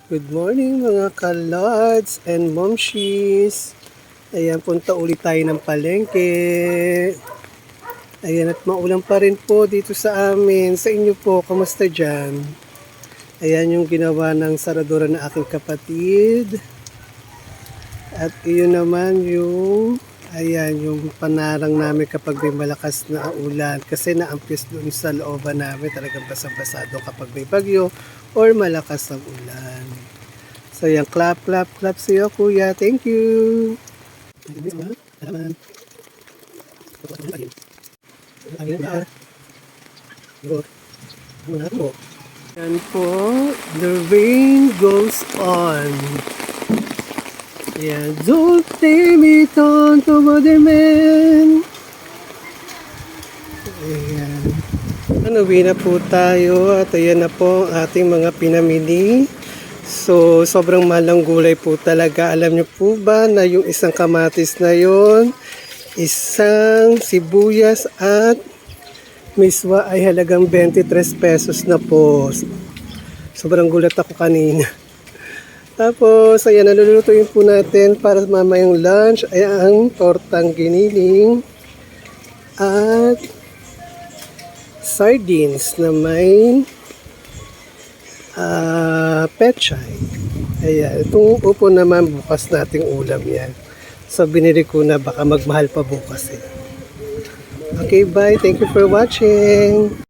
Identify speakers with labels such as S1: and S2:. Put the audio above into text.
S1: Good morning mga kalods and momshies. Ayan, punta ulit tayo ng palengke. Ayan, at maulan pa rin po dito sa amin. Sa inyo po, kamusta dyan? Ayan yung ginawa ng saradura ng aking kapatid. At iyon naman yung, ayan, yung panarang namin kapag may malakas na ulan. Kasi naampis doon sa looban namin, talagang basang-basado kapag may bagyo or malakas ang ulan. So yan, clap, clap, clap sa iyo, kuya. Thank you. Yan po, the rain goes on. Yan, don't take me down to the man. Ayan. Uwi na po tayo at ayan na po ang ating mga pinamili. So, sobrang mahal ng gulay po talaga. Alam niyo po ba na yung isang kamatis na yon, isang sibuyas at miswa ay halagang 23 pesos na po. Sobrang gulat ako kanina. Tapos, ayan, nalulutuin po natin para mamayang lunch ay ang tortang giniling at sardines na may pechay. Ayan, itong upo naman bukas nating ulam yan. So, binili ko na baka magmahal pa bukas eh. Okay, bye. Thank you for watching.